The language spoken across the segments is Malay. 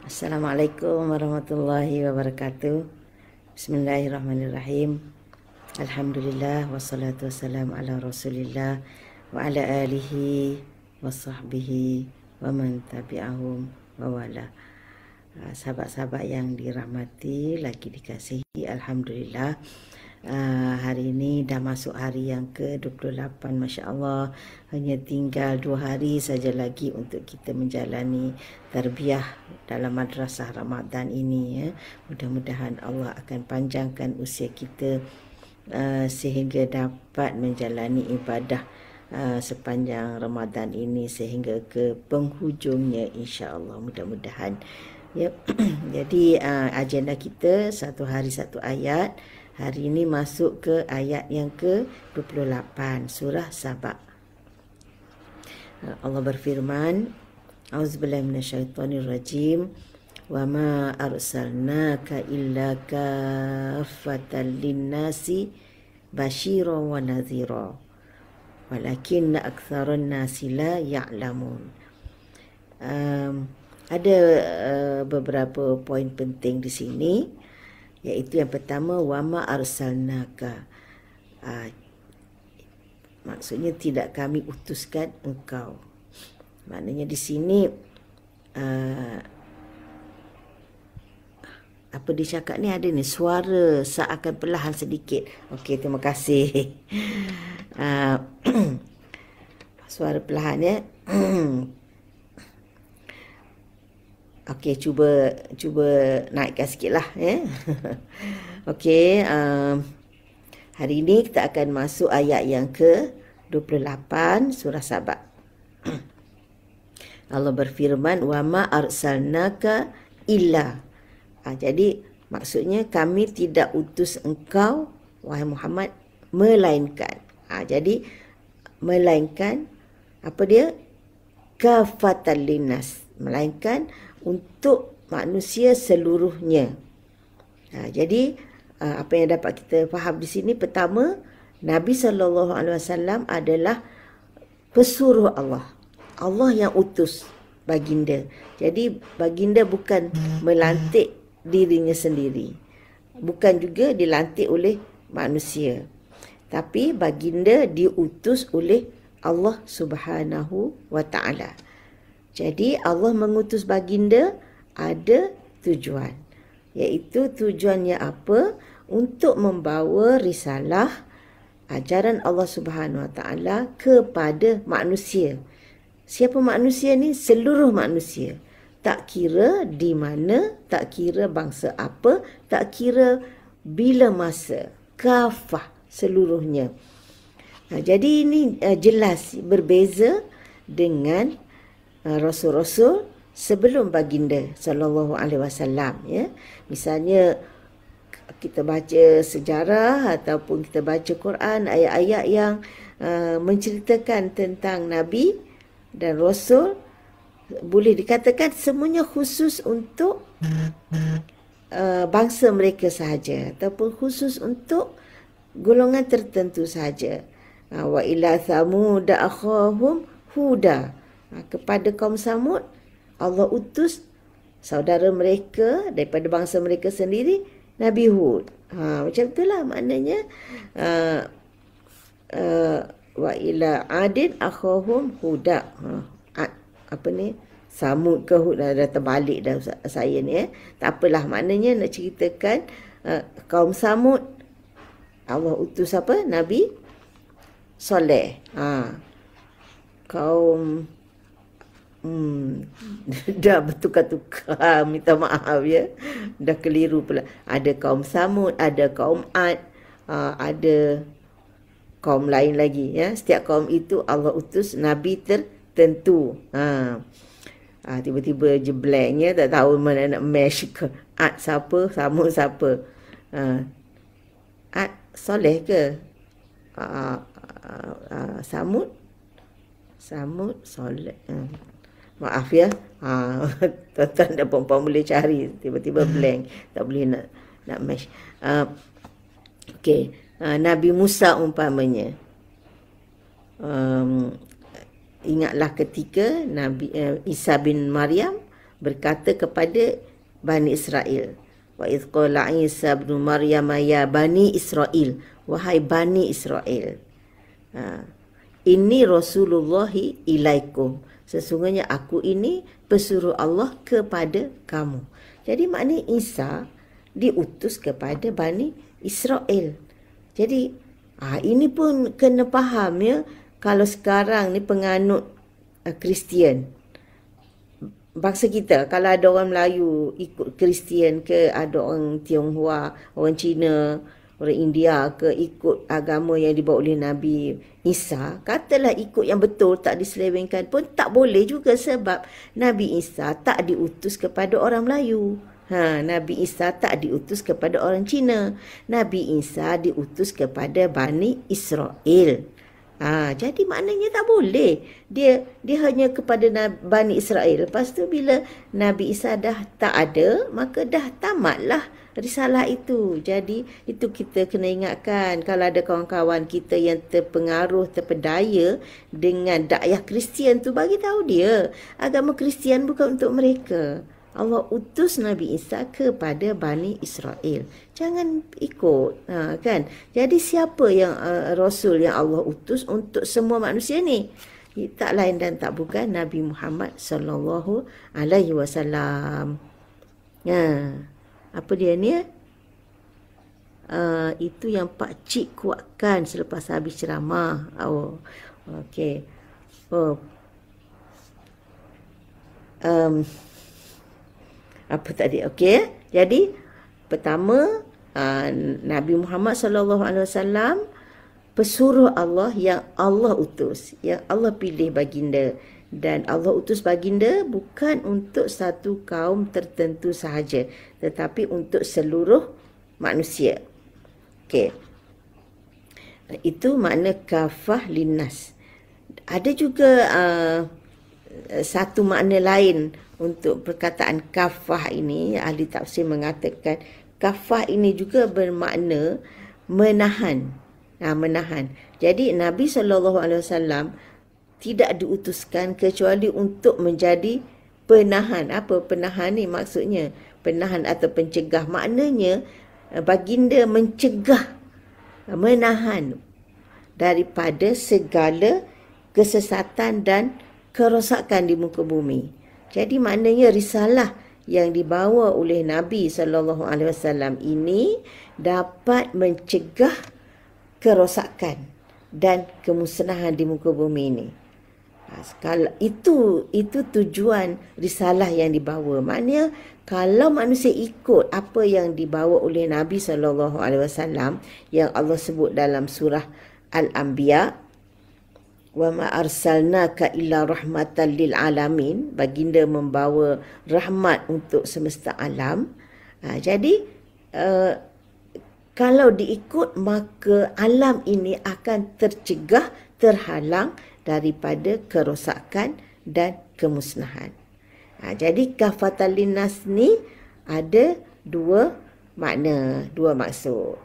Assalamualaikum warahmatullahi wabarakatuh. Bismillahirrahmanirrahim. Alhamdulillah wassalatu wassalamu ala Rasulillah wa ala alihi wa sahbihi wa man tabi'ahum wa wala. Sahabat-sahabat yang dirahmati, lagi dikasihi, alhamdulillah. Hari ini dah masuk hari yang ke-28, Masya Allah. Hanya tinggal 2 hari saja lagi untuk kita menjalani tarbiyah dalam madrasah Ramadan ini, ya. Mudah-mudahan Allah akan panjangkan usia kita sehingga dapat menjalani ibadah sepanjang Ramadan ini sehingga ke penghujungnya, insya-Allah, mudah-mudahan. Ya. Jadi agenda kita satu hari satu ayat. Hari ini masuk ke ayat yang ke-28 surah Saba. Allah berfirman, A'udzubillahi minasyaitonirrajim. Wa ma arsalnaka illa kaffatan linnasi basyiran wa nadhira walakinna aktsaran nasi la ya'lamun. Ada beberapa poin penting di sini, iaitu yang pertama, wama arsalnaka, maksudnya tidak kami utuskan engkau. Maknanya di sini apa dia cakap ni, ada ni suara seakan perlahan sedikit. Okey, terima kasih. Suara perlahan, ya. Okey, cuba naikkan sikitlah, ya. Okey, hari ini kita akan masuk ayat yang ke-28 surah Saba. Allah berfirman, wa ma arsalnaka illa. Jadi maksudnya kami tidak utus engkau, wahai Muhammad, melainkan. Jadi melainkan apa dia? Kafatan linnas, melainkan untuk manusia seluruhnya. Jadi apa yang dapat kita faham di sini, pertama, Nabi SAW adalah pesuruh Allah. Allah yang utus baginda. Jadi baginda bukan melantik dirinya sendiri, bukan juga dilantik oleh manusia, tapi baginda diutus oleh Allah Subhanahu wa Ta'ala. Jadi Allah mengutus baginda ada tujuan, iaitu tujuannya apa? Untuk membawa risalah ajaran Allah Subhanahu Wa Taala kepada manusia. Siapa manusia ni? Seluruh manusia. Tak kira di mana, tak kira bangsa apa, tak kira bila masa. Kafah, seluruhnya. Jadi ini jelas berbeza dengan rasul-rasul sebelum baginda sallallahu alaihi wasallam, ya. Misalnya kita baca sejarah ataupun kita baca Quran, ayat-ayat yang menceritakan tentang nabi dan rasul, boleh dikatakan semuanya khusus untuk bangsa mereka sahaja ataupun khusus untuk golongan tertentu sahaja. Wa ila thamud akhahum huda. Kepada kaum Samud, Allah utus saudara mereka daripada bangsa mereka sendiri, Nabi Hud. Macam itulah maknanya. Wa ila adin akhahum huda. Apa ni? Samud ke Hud, dah terbalik dah saya ni, ya. Tak apalah, maknanya nak ceritakan kaum Samud, Allah utus apa? Nabi Soleh. Kaum dah bertukar-tukar, minta maaf, ya. Dah keliru pula. Ada kaum Samud, ada kaum Ad, ada kaum lain lagi, ya. Setiap kaum itu Allah utus nabi tertentu. Tiba-tiba je blank, ya. Tak tahu mana nak mesh ke. Ad siapa, Samud siapa. Ad Soleh ke? Samud Soleh. Maaf, ya. Tuan-tuan dan puan-puan boleh cari, tiba-tiba blank, tak boleh nak mesh. Okey, Nabi Musa umpamanya. Ingatlah ketika Nabi Isa bin Maryam berkata kepada Bani Israel. Wa idh qala Isa ibn Maryam ya Bani Israel, wahai Bani Israel. Ini Rasulullahi ilaikum. Sesungguhnya aku ini pesuruh Allah kepada kamu. Jadi maknanya Isa diutus kepada Bani Israel. Jadi ini pun kena faham ya. Kalau sekarang ni penganut Kristian, bangsa kita, kalau ada orang Melayu ikut Kristian ke, ada orang Tionghoa, orang Cina, orang India ke ikut agama yang dibawa oleh Nabi Isa, katalah ikut yang betul, tak diselewengkan pun tak boleh juga, sebab Nabi Isa tak diutus kepada orang Melayu. Nabi Isa tak diutus kepada orang Cina. Nabi Isa diutus kepada Bani Israel. Jadi maknanya tak boleh. Dia hanya kepada Bani Israel. Lepas tu bila Nabi Isa dah tak ada, maka dah tamatlah risalah itu. Jadi itu kita kena ingatkan. Kalau ada kawan-kawan kita yang terpengaruh, terpedaya dengan dakwah Kristian tu, bagi tahu dia agama Kristian bukan untuk mereka. Allah utus Nabi Isa kepada Bani Israel. Jangan ikut, kan? Jadi siapa yang Rasul yang Allah utus untuk semua manusia ni? Tak lain dan tak bukan Nabi Muhammad sallallahu alaihi wasallam. Apa dia ni? Itu yang Pak Cik kuatkan selepas habis ceramah. Okey. Apa tadi? Okey. Jadi pertama, Nabi Muhammad sallallahu alaihi wasallam pesuruh Allah yang Allah utus, yang Allah pilih baginda, dan Allah utus baginda bukan untuk satu kaum tertentu sahaja, tetapi untuk seluruh manusia. Okey. Itu makna kafah linnas. Ada juga satu makna lain untuk perkataan kafah ini. Ahli tafsir mengatakan kafah ini juga bermakna menahan. Menahan. Jadi Nabi SAW tidak diutuskan kecuali untuk menjadi penahan. Apa penahan ni maksudnya? Penahan atau pencegah. Maknanya baginda mencegah, menahan daripada segala kesesatan dan kerosakan di muka bumi. Jadi maknanya risalah yang dibawa oleh Nabi SAW ini dapat mencegah kerosakan dan kemusnahan di muka bumi ini. Itu tujuan risalah yang dibawa. Maknanya kalau manusia ikut apa yang dibawa oleh Nabi SAW yang Allah sebut dalam surah Al-Anbiya, wa ma arsalnaka illa rahmatan lil alamin, baginda membawa rahmat untuk semesta alam. Jadi kalau diikut, maka alam ini akan tercegah, terhalang daripada kerosakan dan kemusnahan. Jadi kafatan linnas ni ada dua makna, dua maksud.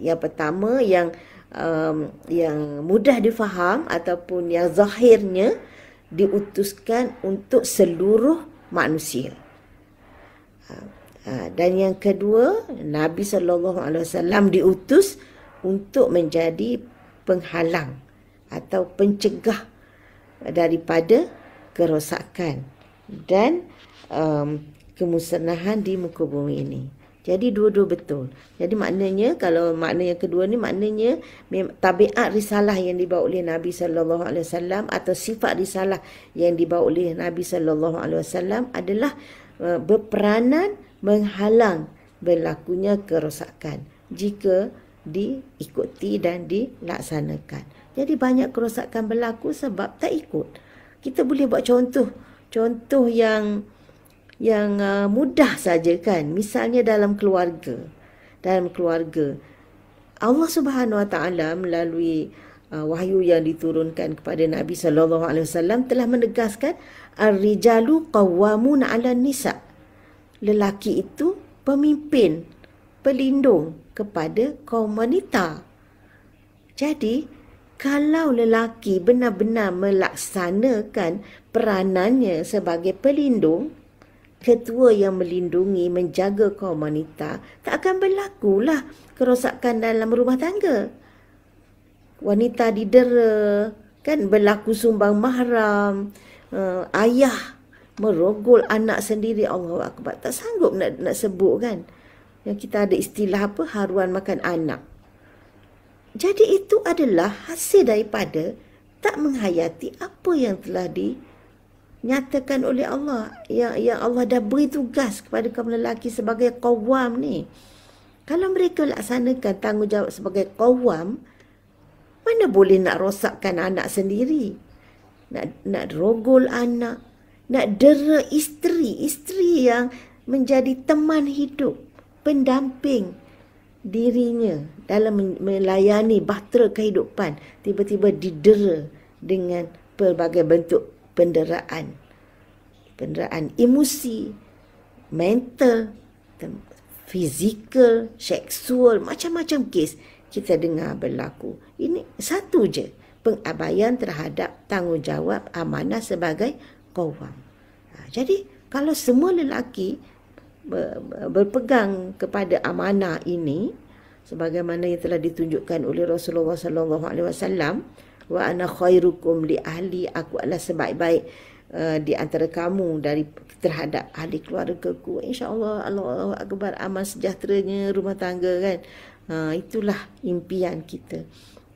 Yang pertama yang mudah difaham ataupun yang zahirnya diutuskan untuk seluruh manusia. Dan yang kedua, Nabi SAW diutus untuk menjadi penghalang atau pencegah daripada kerosakan dan kemusnahan di muka bumi ini. Jadi dua-dua betul. Jadi maknanya, kalau makna yang kedua ni, maknanya tabiat risalah yang dibawa oleh Nabi SAW atau sifat risalah yang dibawa oleh Nabi SAW adalah berperanan menghalang berlakunya kerosakan jika diikuti dan dilaksanakan. Jadi banyak kerosakan berlaku sebab tak ikut. Kita boleh buat contoh yang mudah saja kan. Misalnya dalam keluarga. Allah Subhanahu Wa Taala melalui wahyu yang diturunkan kepada Nabi SAW telah menegaskan ar-rijalu qawwamun 'alan nisa. Lelaki itu pemimpin, pelindung kepada kaum wanita. Jadi kalau lelaki benar-benar melaksanakan peranannya sebagai pelindung, ketua yang melindungi, menjaga kaum wanita, tak akan berlakulah kerosakan dalam rumah tangga. Wanita didera, kan, berlaku sumbang mahram, ayah merogol anak sendiri, Allahu Akbar. Tak sanggup nak sebut, kan. Yang kita ada istilah apa, haruan makan anak. Jadi itu adalah hasil daripada tak menghayati apa yang telah dinyatakan oleh Allah. Yang Allah dah beri tugas kepada kaum lelaki sebagai qawwam ni. Kalau mereka laksanakan tanggungjawab sebagai qawwam, mana boleh nak rosakkan anak sendiri. Nak rogol anak. Nak dera isteri yang menjadi teman hidup, pendamping dirinya dalam melayani bahtera kehidupan, tiba-tiba didera dengan pelbagai bentuk penderaan emosi, mental, fizikal, seksual, macam-macam kes kita dengar berlaku. Ini satu je, pengabaian terhadap tanggungjawab amanah sebagai qawwam. Jadi kalau semua lelaki berpegang kepada amanah ini, sebagaimana yang telah ditunjukkan oleh Rasulullah sallallahu alaihi wasallam, wa ana khairukum li ahli, aku adalah sebaik-baik di antara kamu terhadap ahli keluargaku. Insya-Allah, Allahu Akbar, aman sejahteranya rumah tangga, kan. Itulah impian kita,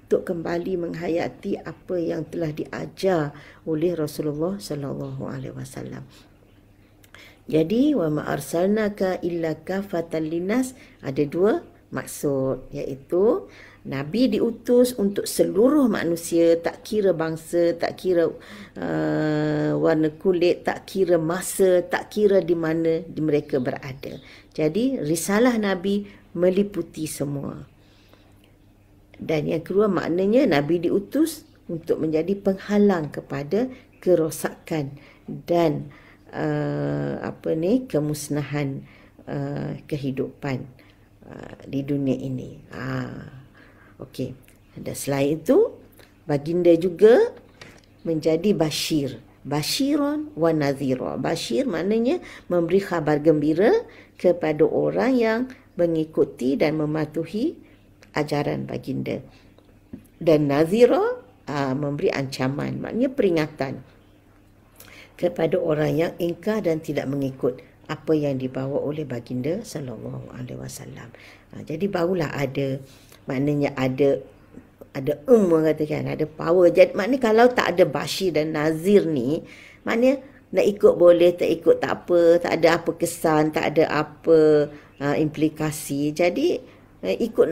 untuk kembali menghayati apa yang telah diajar oleh Rasulullah sallallahu alaihi wasallam. Jadi wa ma arsalnaka illa kafatan linnas, ada dua maksud, iaitu Nabi diutus untuk seluruh manusia, tak kira bangsa, tak kira warna kulit, tak kira masa, tak kira di mana mereka berada. Jadi risalah Nabi meliputi semua. Dan yang kedua, maknanya Nabi diutus untuk menjadi penghalang kepada kerosakan dan kemusnahan kehidupan di dunia ini. Okey. Dan selain itu, baginda juga menjadi bashir. Bashiron wa nadhira. Bashir maknanya memberi khabar gembira kepada orang yang mengikuti dan mematuhi ajaran baginda. Dan nadhira, memberi ancaman, maknanya peringatan kepada orang yang ingkar dan tidak mengikut apa yang dibawa oleh baginda sallallahu alaihi wasallam. Jadi barulah ada, maknanya ada orang katakan ada power. Jadi maknanya kalau tak ada bashir dan nazir ni, maknanya nak ikut boleh, tak ikut tak apa, tak ada apa kesan, tak ada apa implikasi. Jadi ikut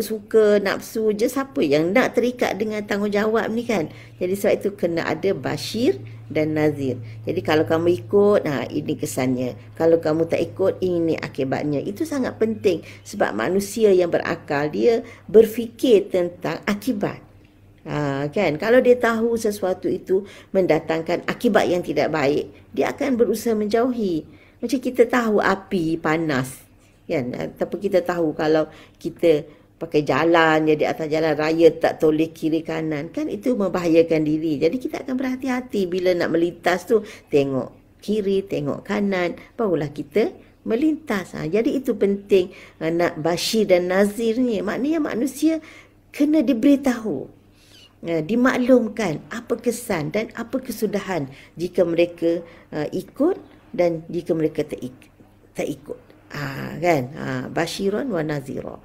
suka nafsu je, siapa yang nak terikat dengan tanggungjawab ni, kan. Jadi sebab itu kena ada bashir dan nazir. Jadi kalau kamu ikut, ini kesannya. Kalau kamu tak ikut, ini akibatnya. Itu sangat penting sebab manusia yang berakal, dia berfikir tentang akibat. Kan, kalau dia tahu sesuatu itu mendatangkan akibat yang tidak baik, dia akan berusaha menjauhi. Macam kita tahu api panas, kan, tapi kita tahu kalau kita pakai jalan, jadi atas jalan raya tak toleh kiri kanan, kan, itu membahayakan diri. Jadi kita akan berhati-hati bila nak melintas tu, tengok kiri, tengok kanan, barulah kita melintas. Jadi itu penting nak bashir dan nazir ni. Maknanya manusia kena diberitahu, dimaklumkan apa kesan dan apa kesudahan jika mereka ikut dan jika mereka tak ikut. Kan, basyiran wa nazira.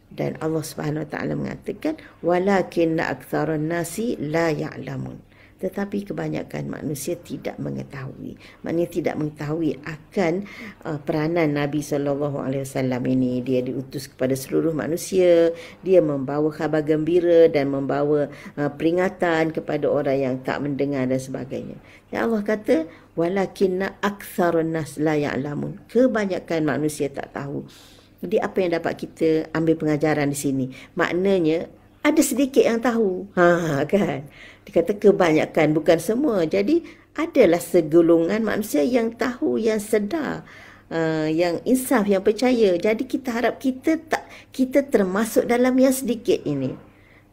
Dan Allah Subhanahu Wa Taala mengatakan walakinna aktsaran nasi la ya'lamun, tetapi kebanyakan manusia tidak mengetahui. Maknanya tidak mengetahui akan peranan Nabi sallallahu alaihi wasallam ini. Dia diutus kepada seluruh manusia, dia membawa khabar gembira dan membawa peringatan kepada orang yang tak mendengar dan sebagainya. Dan Allah kata walakinna aktsaran nas la ya'lamun, kebanyakan manusia tak tahu. Jadi apa yang dapat kita ambil pengajaran di sini? Maknanya ada sedikit yang tahu. Kan? Dikata kebanyakan, bukan semua. Jadi adalah segolongan manusia yang tahu, yang sedar, yang insaf, yang percaya. Jadi kita harap kita termasuk dalam yang sedikit ini.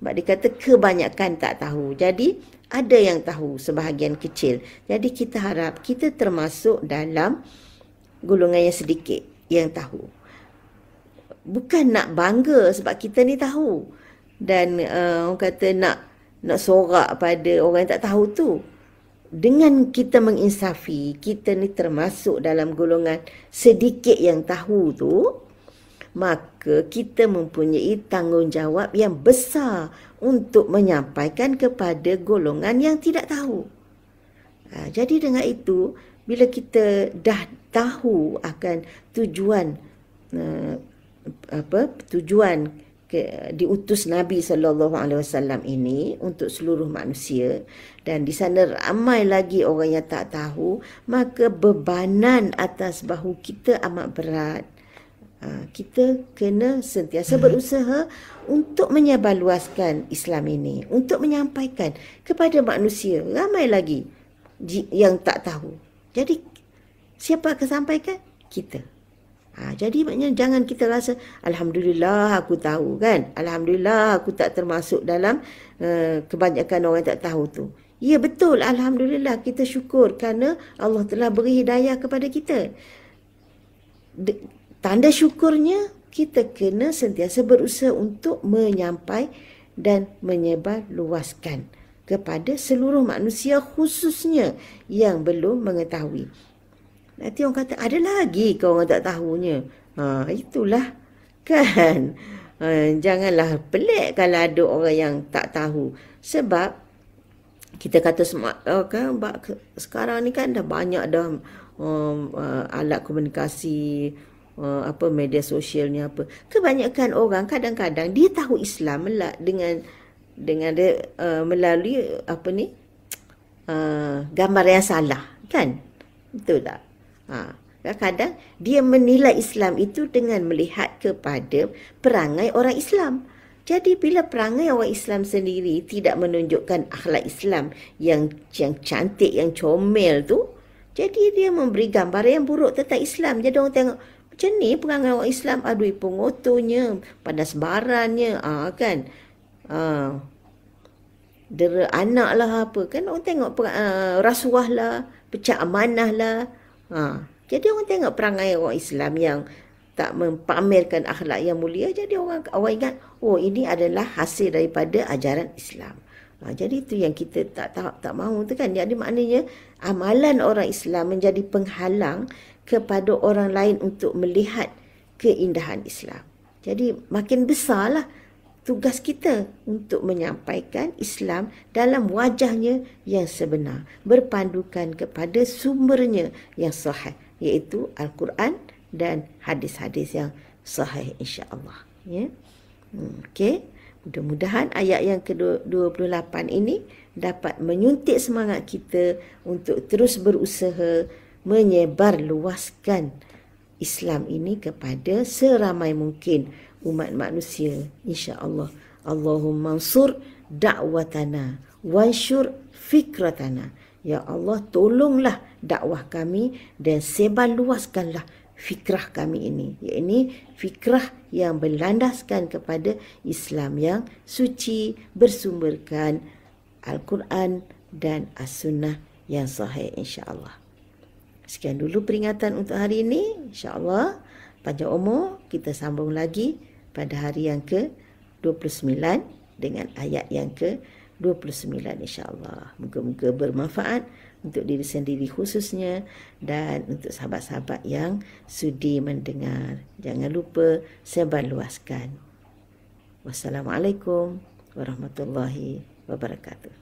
Sebab dikata kebanyakan tak tahu. Jadi ada yang tahu, sebahagian kecil. Jadi kita harap kita termasuk dalam golongan yang sedikit yang tahu. Bukan nak bangga sebab kita ni tahu. Dan orang kata nak sorak pada orang yang tak tahu tu. Dengan kita menginsafi, kita ni termasuk dalam golongan sedikit yang tahu tu, maka kita mempunyai tanggungjawab yang besar untuk menyampaikan kepada golongan yang tidak tahu. Jadi dengan itu, bila kita dah tahu akan tujuan diutus Nabi SAW ini untuk seluruh manusia, dan di sana ramai lagi orang yang tak tahu, maka bebanan atas bahu kita amat berat. Kita kena sentiasa berusaha untuk menyebarluaskan Islam ini, untuk menyampaikan kepada manusia ramai lagi yang tak tahu. Jadi siapa akan sampaikan? Kita. Jadi maknanya jangan kita rasa alhamdulillah aku tahu kan. Alhamdulillah aku tak termasuk dalam kebanyakan orang tak tahu tu. Ya betul, alhamdulillah kita syukur kerana Allah telah beri hidayah kepada kita. Tanda syukurnya kita kena sentiasa berusaha untuk menyampaikan dan menyebar luaskan kepada seluruh manusia, khususnya yang belum mengetahui. Nanti orang kata, ada lagi ke orang tak tahunya? Itulah kan. Janganlah pelik kalau ada orang yang tak tahu. Sebab kita kata semua kan, sekarang ni kan dah banyak dah alat komunikasi, media sosial ni apa. Kebanyakan orang kadang-kadang dia tahu Islam dengan dia melalui gambar yang salah kan. Betul tak? Kadang-kadang dia menilai Islam itu dengan melihat kepada perangai orang Islam. Jadi bila perangai orang Islam sendiri tidak menunjukkan akhlak Islam yang cantik, yang comel tu, jadi dia memberi gambar yang buruk tentang Islam. Jadi orang tengok macam ni perangai orang Islam, aduh pengotonya, panas barannya, kan. Dera anak lah apa kan, orang tengok rasuah lah, pecah amanah lah. Jadi orang tengok perangai orang Islam yang tak mempamerkan akhlak yang mulia, jadi orang ingat, oh ini adalah hasil daripada ajaran Islam. Jadi itu yang kita tak mahu tu kan. Jadi maknanya amalan orang Islam menjadi penghalang kepada orang lain untuk melihat keindahan Islam. Jadi makin besarlah tugas kita untuk menyampaikan Islam dalam wajahnya yang sebenar, berpandukan kepada sumbernya yang sahih, iaitu Al-Quran dan hadis-hadis yang sahih, insya-Allah. Ya. Okey. Mudah-mudahan ayat yang ke-28 ini dapat menyuntik semangat kita untuk terus berusaha menyebar luaskan Islam ini kepada seramai mungkin umat manusia, insya-Allah. Allahumma ansur da'watana wansyur fikratana. Ya Allah, tolonglah dakwah kami dan sebar luaskanlah fikrah kami ini. Iaitu fikrah yang berlandaskan kepada Islam yang suci, bersumberkan Al-Quran dan As-Sunnah yang sahih, insya-Allah. Sekian dulu peringatan untuk hari ini. InsyaAllah panjang umur, kita sambung lagi pada hari yang ke-29 dengan ayat yang ke-29, insyaAllah. Moga-moga bermanfaat untuk diri sendiri khususnya dan untuk sahabat-sahabat yang sudi mendengar. Jangan lupa sebarluaskan. Wassalamualaikum warahmatullahi wabarakatuh.